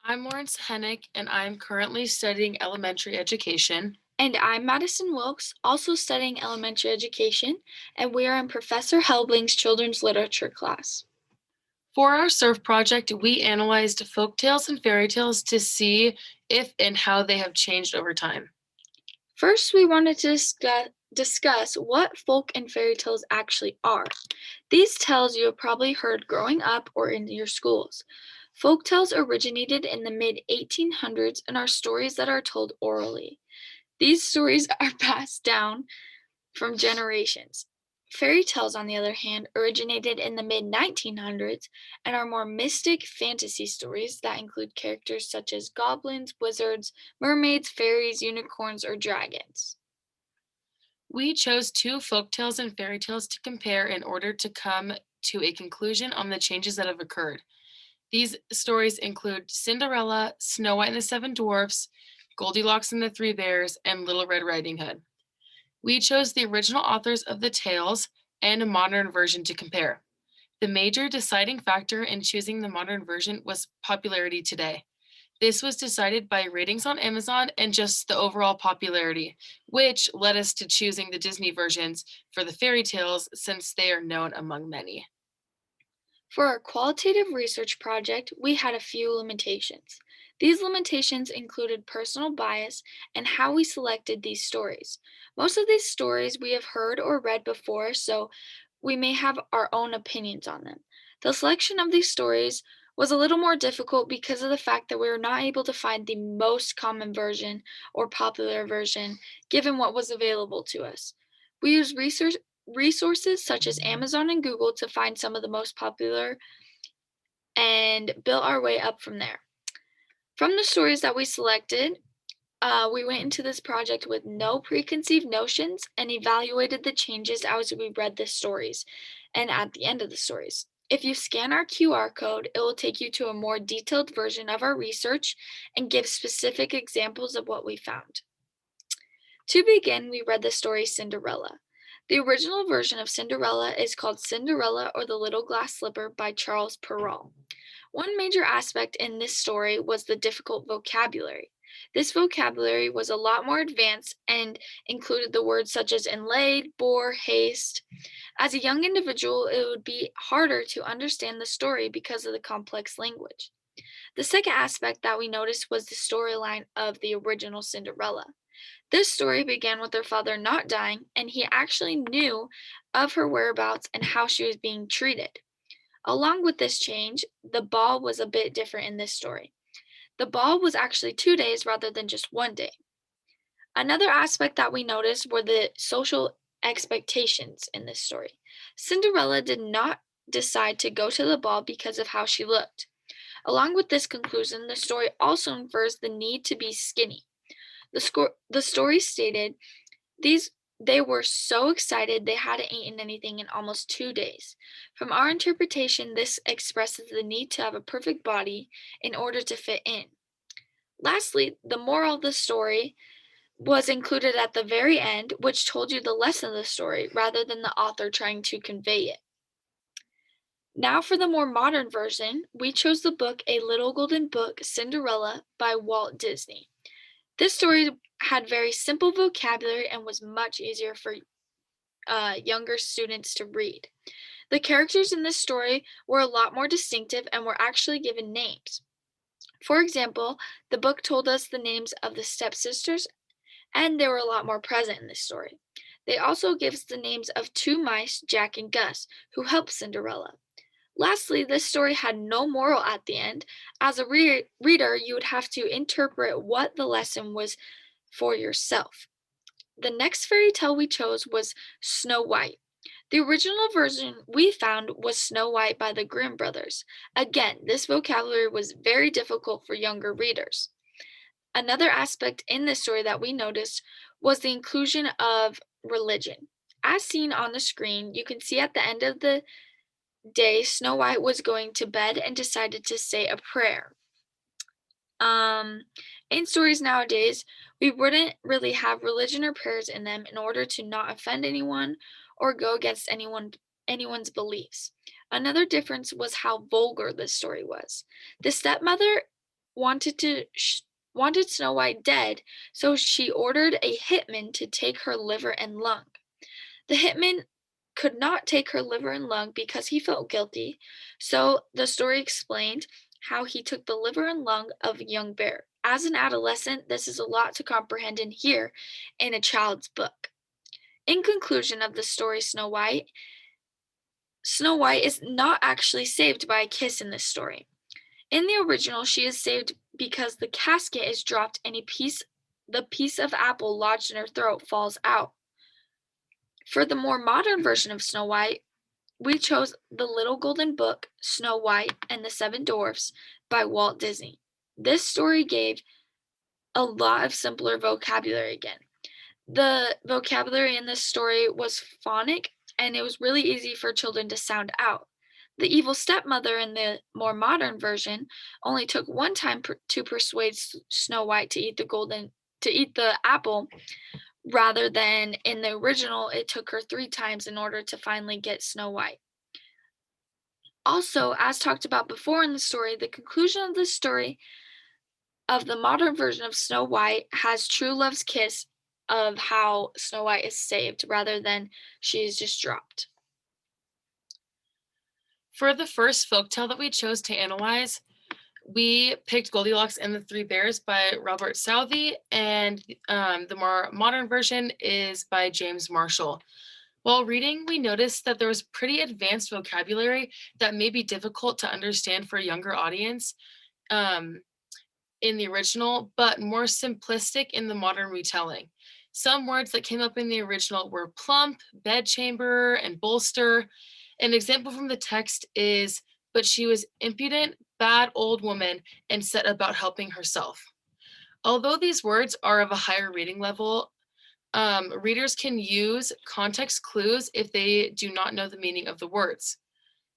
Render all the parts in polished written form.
I'm Lawrence Hennick, and I'm currently studying elementary education. And I'm Madison Wilkes, also studying elementary education, and we are in Professor Helbling's children's literature class. For our surf project, we analyzed folk tales and fairy tales to see if and how they have changed over time. First, we wanted to discuss what folk and fairy tales actually are. These tales you have probably heard growing up or in your schools. Folk tales originated in the mid 1800s and are stories that are told orally. These stories are passed down from generations. Fairy tales, on the other hand, originated in the mid 1900s and are more mystic fantasy stories that include characters such as goblins, wizards, mermaids, fairies, unicorns, or dragons. We chose two folk tales and fairy tales to compare in order to come to a conclusion on the changes that have occurred. These stories include Cinderella, Snow White and the Seven Dwarfs, Goldilocks and the Three Bears, and Little Red Riding Hood. We chose the original authors of the tales and a modern version to compare. The major deciding factor in choosing the modern version was popularity today. This was decided by ratings on Amazon and just the overall popularity, which led us to choosing the Disney versions for the fairy tales since they are known among many. For our qualitative research project, we had a few limitations. These limitations included personal bias and how we selected these stories. Most of these stories we have heard or read before, so we may have our own opinions on them. The selection of these stories was a little more difficult because of the fact that we were not able to find the most common version or popular version given what was available to us. We used resources such as Amazon and Google to find some of the most popular and built our way up from there. From the stories that we selected, we went into this project with no preconceived notions and evaluated the changes as we read the stories and at the end of the stories. If you scan our QR code, it will take you to a more detailed version of our research and give specific examples of what we found. To begin, we read the story Cinderella. The original version of Cinderella is called Cinderella or the Little Glass Slipper by Charles Perrault. One major aspect in this story was the difficult vocabulary. This vocabulary was a lot more advanced and included the words such as inlaid, bore, haste. As a young individual, it would be harder to understand the story because of the complex language. The second aspect that we noticed was the storyline of the original Cinderella. This story began with her father not dying, and he actually knew of her whereabouts and how she was being treated. Along with this change, the ball was a bit different in this story. The ball was actually 2 days rather than just 1 day. Another aspect that we noticed were the social expectations in this story. Cinderella did not decide to go to the ball because of how she looked. Along with this conclusion, the story also infers the need to be skinny. The story stated these they were so excited they hadn't eaten anything in almost 2 days. From our interpretation, this expresses the need to have a perfect body in order to fit in. Lastly, the moral of the story was included at the very end, which told you the lesson of the story rather than the author trying to convey it. Now, for the more modern version, we chose the book A Little Golden Book Cinderella by Walt Disney. This story had very simple vocabulary and was much easier for younger students to read. The characters in this story were a lot more distinctive and were actually given names. For example, the book told us the names of the stepsisters, and they were a lot more present in this story. They also give us the names of two mice, Jack and Gus, who helped Cinderella. Lastly, this story had no moral at the end. As a reader, you would have to interpret what the lesson was for yourself. The next fairy tale we chose was Snow White. The original version we found was Snow White by the Grimm brothers. Again, this vocabulary was very difficult for younger readers. Another aspect in this story that we noticed was the inclusion of religion. As seen on the screen, you can see at the end of the day, Snow White was going to bed and decided to say a prayer. Um, in stories nowadays, we wouldn't really have religion or prayers in them in order to not offend anyone or go against anyone's beliefs. Another difference was how vulgar this story was. The stepmother wanted to sh- wanted Snow White dead, so she ordered a hitman to take her liver and lung. The hitman could not take her liver and lung because he felt guilty, so the story explained how he took the liver and lung of a young bear. As an adolescent, this is a lot to comprehend and hear in a child's book. In conclusion of the story Snow White is not actually saved by a kiss in this story. In the original, she is saved because the casket is dropped and the piece of apple lodged in her throat falls out. For the more modern version of Snow White, we chose The Little Golden Book, Snow White and the Seven Dwarfs by Walt Disney. This story gave a lot of simpler vocabulary again. The vocabulary in this story was phonic and it was really easy for children to sound out. The evil stepmother in the more modern version only took one time to persuade Snow White to eat the apple, rather than in the original it took her 3 times in order to finally get Snow White. Also, as talked about before in the story, the conclusion of the story of the modern version of Snow White has true love's kiss of how Snow White is saved rather than she is just dropped. For the first folktale that we chose to analyze, we picked Goldilocks and the Three Bears by Robert Southey, and the more modern version is by James Marshall. While reading, we noticed that there was pretty advanced vocabulary that may be difficult to understand for a younger audience um, in the original, but more simplistic in the modern retelling. Some words that came up in the original were plump, bedchamber, and bolster. An example from the text is, but she was impudent, bad old woman, and set about helping herself. Although these words are of a higher reading level, readers can use context clues if they do not know the meaning of the words.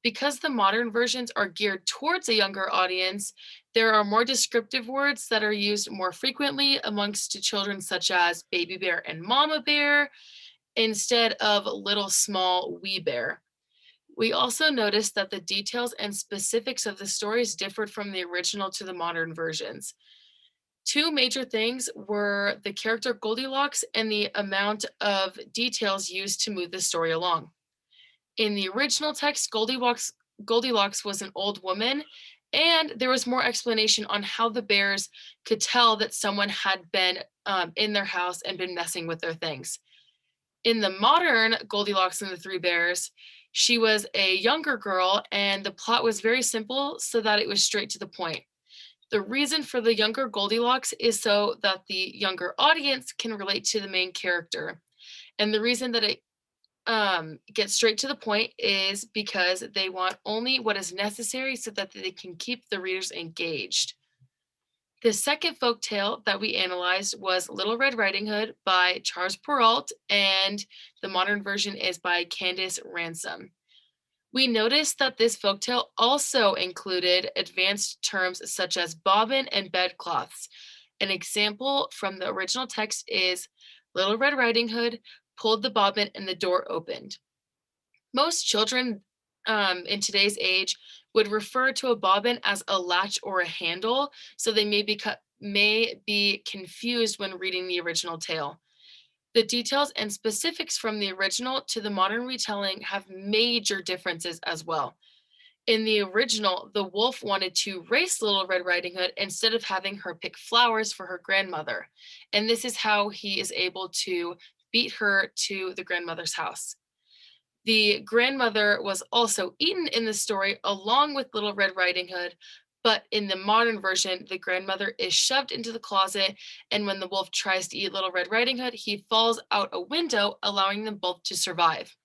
Because the modern versions are geared towards a younger audience, there are more descriptive words that are used more frequently amongst children, such as baby bear and mama bear, instead of little small wee bear. We also noticed that the details and specifics of the stories differed from the original to the modern versions. Two major things were the character Goldilocks and the amount of details used to move the story along. In the original text, Goldilocks was an old woman, and there was more explanation on how the bears could tell that someone had been in their house and been messing with their things. In the modern Goldilocks and the Three Bears, she was a younger girl, and the plot was very simple so that it was straight to the point. The reason for the younger Goldilocks is so that the younger audience can relate to the main character. And the reason that it gets straight to the point is because they want only what is necessary so that they can keep the readers engaged. The second folk tale that we analyzed was Little Red Riding Hood by Charles Perrault, and the modern version is by Candace Ransom. We noticed that this folktale also included advanced terms such as bobbin and bedcloths. An example from the original text is Little Red Riding Hood pulled the bobbin and the door opened. Most children in today's age would refer to a bobbin as a latch or a handle, so they may be confused when reading the original tale. The details and specifics from the original to the modern retelling have major differences as well. In the original, the wolf wanted to race Little Red Riding Hood instead of having her pick flowers for her grandmother. And this is how he is able to beat her to the grandmother's house. The grandmother was also eaten in the story along with Little Red Riding Hood, but in the modern version, the grandmother is shoved into the closet, and when the wolf tries to eat Little Red Riding Hood, he falls out a window, allowing them both to survive.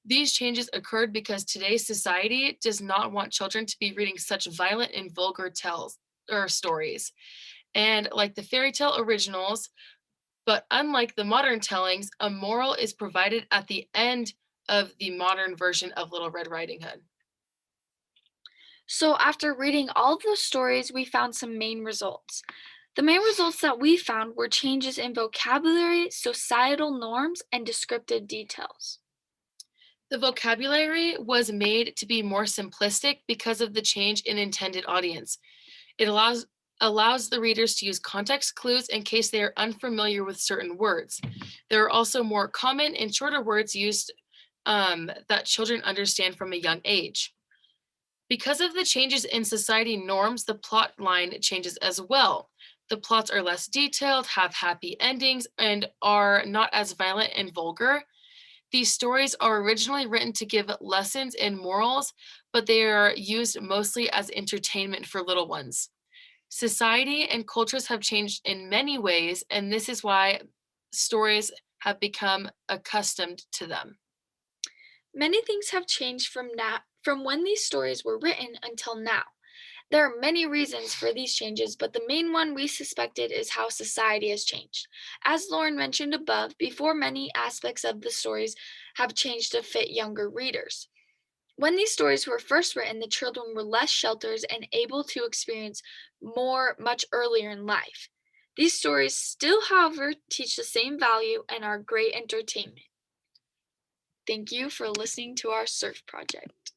These changes occurred because today's society does not want children to be reading such violent and vulgar tales or stories. And like the fairy tale originals, but unlike the modern tellings, a moral is provided at the end of the modern version of Little Red Riding Hood. So, after reading all of those stories, we found some main results. The main results that we found were changes in vocabulary, societal norms, and descriptive details. The vocabulary was made to be more simplistic because of the change in intended audience. It allows allows the readers to use context clues in case they are unfamiliar with certain words. There are also more common and shorter words used that children understand from a young age. Because of the changes in society norms, the plot line changes as well. The plots are less detailed, have happy endings, and are not as violent and vulgar. These stories are originally written to give lessons and morals, but they are used mostly as entertainment for little ones. Society and cultures have changed in many ways, and this is why stories have become accustomed to them. Many things have changed from when these stories were written until now. There are many reasons for these changes, but the main one we suspected is how society has changed. As Lauren mentioned above, before many aspects of the stories have changed to fit younger readers. When these stories were first written, the children were less sheltered and able to experience more much earlier in life. These stories still, however, teach the same value and are great entertainment. Thank you for listening to our surf project.